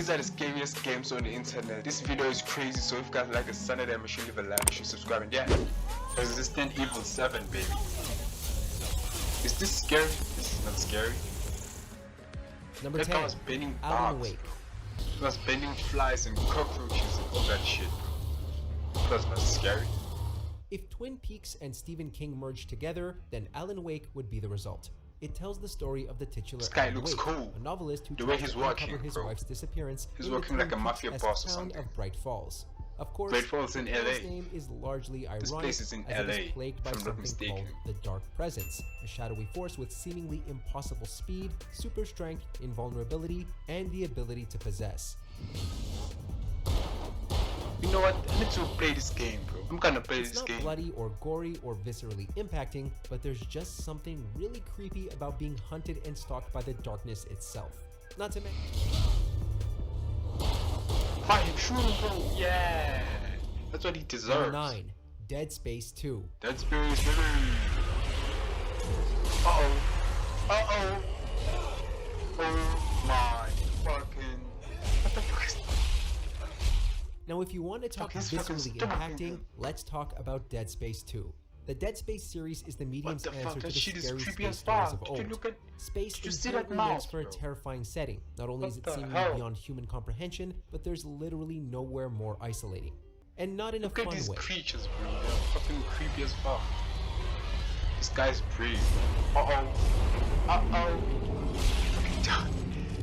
These are the scariest games on the internet. This video is crazy, so if you guys like the sound of that machine, leave a like, you should subscribe, and yeah, Resident Evil 7, baby. Is this scary? This is not scary. Number 10, I was bending Alan bugs. Wake. I was bending flies and cockroaches and all that shit. That was not scary. If Twin Peaks and Stephen King merged together, then Alan Wake would be the result. It tells the story of the titular This guy Alan looks Wake, cool. a novelist who The way tries he's to walking, uncover his bro. wife's disappearance He's in the walking like a Twin mafia Peaks-esque boss or town something. of Bright Falls. Of course, Bright Falls in the LA. town's name is largely ironic, This place is in as it LA, is plagued by if I'm not something mistaken. called the Dark Presence, a shadowy force with seemingly impossible speed, super strength, invulnerability, and the ability to possess. You know what? I need to play this game, bro. I'm gonna play It's this not game. bloody or gory or viscerally impacting, but there's just something really creepy about being hunted and stalked by the darkness itself. Not to mention... Fire, shoot him, bro. Yeah, that's what he deserves. Number 9, Dead Space 2. Dead Space, baby. Uh-oh. Uh-oh. Oh my fucking... What the fuck is that? Now if you want to talk He's fucking viscerally stalking impacting, him. let's talk about Dead Space 2. The Dead Space series is the medium's What the fuck? answer to That the shit is scary creepy space as stories fuck. of Did you old. look at... Space Did you see that inherently makes mouth, for a bro? terrifying setting. Not only is What it the seemingly hell? beyond human comprehension, but there's literally nowhere more isolating. And not in a Look at fun these way. creatures, bro. They're fucking creepy as fuck. This guy's brave. Uh-oh. Uh-oh.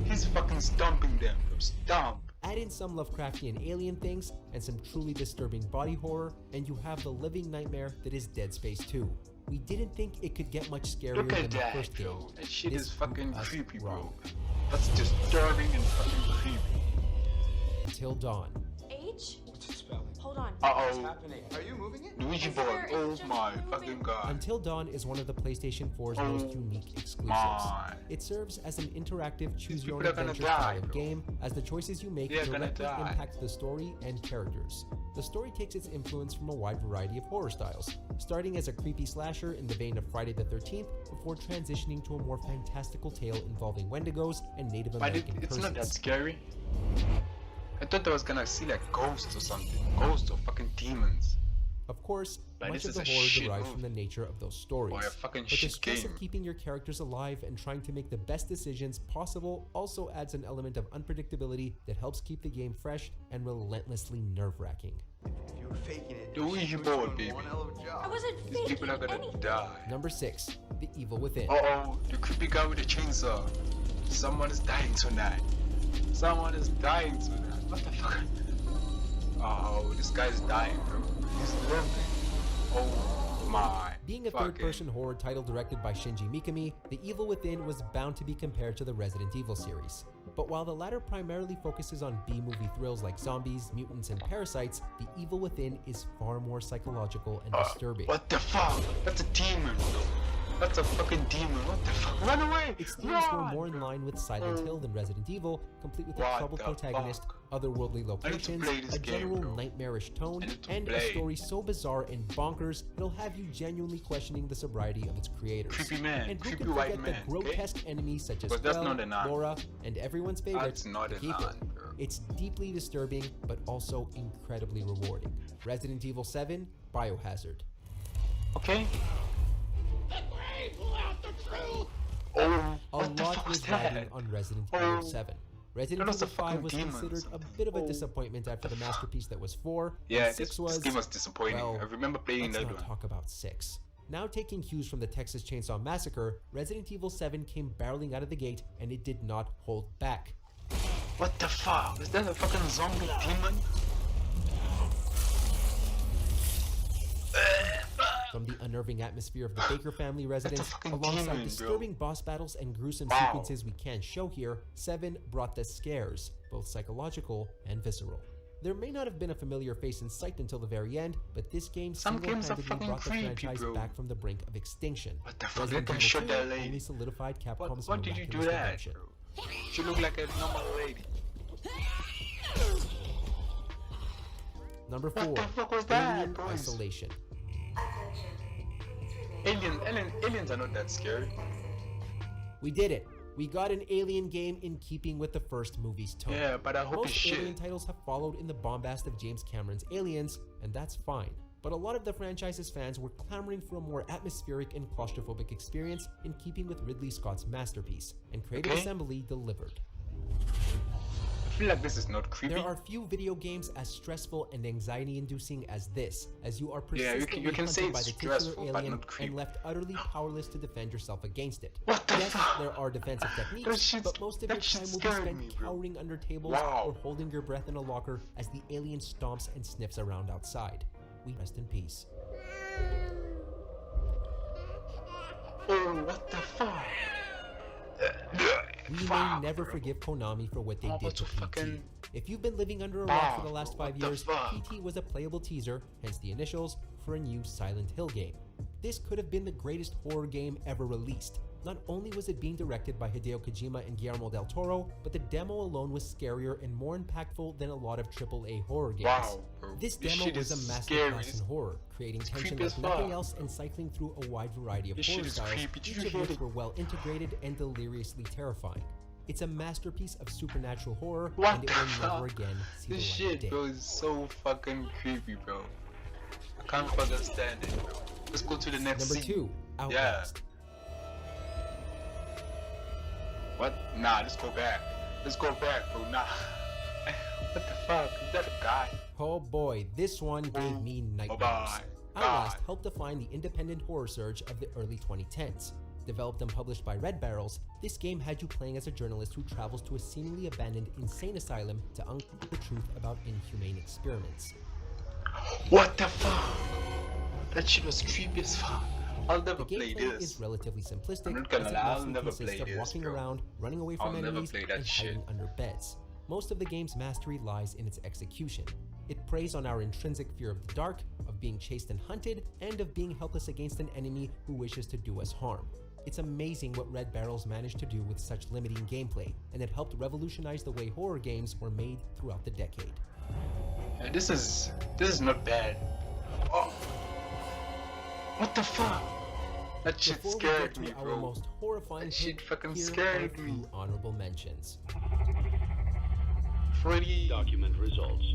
He's fucking stomping them, bro. Stomp. Add in some Lovecraftian alien things and some truly disturbing body horror, and you have the living nightmare that is Dead Space 2. We didn't think it could get much scarier Look than at the that, first game. bro. That shit This is fucking proved us creepy, wrong. bro. That's disturbing and fucking creepy. Until Dawn. H? What's it spelling? Hold on. What's Uh-oh. happening? Are you moving it? Luigi It's boy. there, it's Oh just my moving. fucking god. Until Dawn is one of the PlayStation 4's most unique exclusives. my. It serves as an interactive choose-your-own people are gonna adventure die, style of bro. game, as the choices you make They're gonna directly die. impact the story and characters. The story takes its influence from a wide variety of horror styles, starting as a creepy slasher in the vein of Friday the 13th, before transitioning to a more fantastical tale involving Wendigos and Native But American it's curses. not that scary. I thought I was gonna see like ghosts or something. Ghosts or fucking demons. Of course, But much this of is the a horror shit derives from the movie. nature of those stories. Or a fucking But the shit stress game. of keeping your characters alive and trying to make the best decisions possible also adds an element of unpredictability that helps keep the game fresh and relentlessly nerve-wracking. If you were faking it, The Ouija you were board, doing baby. one hell of a I job. wasn't These faking people are gonna anything. die. Number 6, The Evil Within. Uh-oh, the creepy guy with the chainsaw. Someone is dying tonight. Someone is dying tonight. What the fuck? Oh, this guy's dying, bro. He's limping. Oh my. Being a fucking- third-person horror title directed by Shinji Mikami, The Evil Within was bound to be compared to the Resident Evil series. But while the latter primarily focuses on B-movie thrills like zombies, mutants, and parasites, The Evil Within is far more psychological and disturbing. What the fuck? That's a demon. That's a fucking demon. What the fuck? Run away! Its themes were Run, more in bro. line with Silent Hill than Resident Evil, complete with a What troubled the protagonist, fuck? otherworldly locations, play this a game, general bro. nightmarish tone, I need to and a play. story so bizarre and bonkers it'll have you genuinely questioning the sobriety of its creators. Creepy man, And who creepy can white forget man, the okay? grotesque enemies such as But that's Belle, not enough. Laura, and everyone's favorite, That's not the enough, Keeper. bro. It's deeply disturbing, but also incredibly rewarding. Resident Evil 7, Biohazard. Okay. Oh, A what the lot fuck was was riding that? on Resident Oh. Evil 7. Resident Those Evil are 5 fucking was demons. considered a bit of a Oh. disappointment after the masterpiece that was 4, Yeah, and 6 this was... game was disappointing. well, I remember playing let's that not one. talk about 6. Now taking cues from the Texas Chainsaw Massacre, Resident Evil 7 came barreling out of the gate and it did not hold back. What the fuck? Is that a fucking zombie demon? From the unnerving atmosphere of the Baker family residence, fucking alongside demon, bro. disturbing boss battles and gruesome Wow. sequences we can't show here, 7 brought the scares, both psychological and visceral. There may not have been a familiar face in sight until the very end, but this game Some games are single-handedly fucking brought the creepy, franchise bro. back from the brink of extinction. What the fuck? Resident Let them Evil shoot 2 that lady. only solidified Capcom's What did you do miraculous that, redemption. bro? She looked like a normal lady. Number 4, What the fuck was that, Alien boys? Isolation. Aliens are not that scary. We did it! We got an Alien game in keeping with the first movie's tone. Yeah, but I hope it's Most Alien shit. titles have followed in the bombast of James Cameron's Aliens, and that's fine. But a lot of the franchise's fans were clamoring for a more atmospheric and claustrophobic experience in keeping with Ridley Scott's masterpiece, and Creative Assembly delivered. I feel like this is not creepy. There are few video games as stressful and anxiety-inducing as this, as you are persistently you can say hunted by it's the titular stressful, but alien not creepy. and left utterly powerless to defend yourself against it. What the Yes, fuck? there are defensive techniques, but most of your time will be spent cowering under tables or holding your breath in a locker as the alien stomps and sniffs around outside. We rest in peace. Oh, what the fuck? We may never forgive Konami for what they did to PT. If you've been living under a rock for the last 5 years, PT was a playable teaser, hence the initials, for a new Silent Hill game. This could have been the greatest horror game ever released. Not only was it being directed by Hideo Kojima and Guillermo del Toro, but the demo alone was scarier and more impactful than a lot of AAA horror games. Wow, bro. This This demo shit was a is masterclass scary. in horror, creating tension creepy as like nothing fuck. else and cycling through a wide variety of This horror shit is styles, creepy. Did each you of hear which it? were well integrated and deliriously terrifying. It's a masterpiece of supernatural horror, What and it the will never fuck? again see This the light of shit, day. bro, is so fucking creepy, bro. I can't fucking stand it, bro. Let's go to the next Number scene. 2, Outlast. What? Nah, let's go back. Let's go back, bro. Nah. What the fuck? Is that a guy? Oh boy, this one gave me nightmares. Bye-bye. Outlast God. helped define the independent horror surge of the early 2010s. Developed and published by Red Barrels, this game had you playing as a journalist who travels to a seemingly abandoned insane asylum to uncover the truth about inhumane experiments. What the fuck? That shit was creepy as fuck. I'll The never play gameplay this. is relatively simplistic, I'm not gonna as it lie, I'll mostly never consists play of this, walking bro. around, running away from I'll never enemies, play that and shit. hiding under beds. Most of the game's mastery lies in its execution. It preys on our intrinsic fear of the dark, of being chased and hunted, and of being helpless against an enemy who wishes to do us harm. It's amazing what Red Barrels managed to do with such limiting gameplay, and it helped revolutionize the way horror games were made throughout the decade. Yeah, this is not bad. Oh. What the fuck? That shit Before we scared get me, to our bro. most horrifying That shit pick, fucking here scared are a me. few honorable mentions. Freddy. Document results.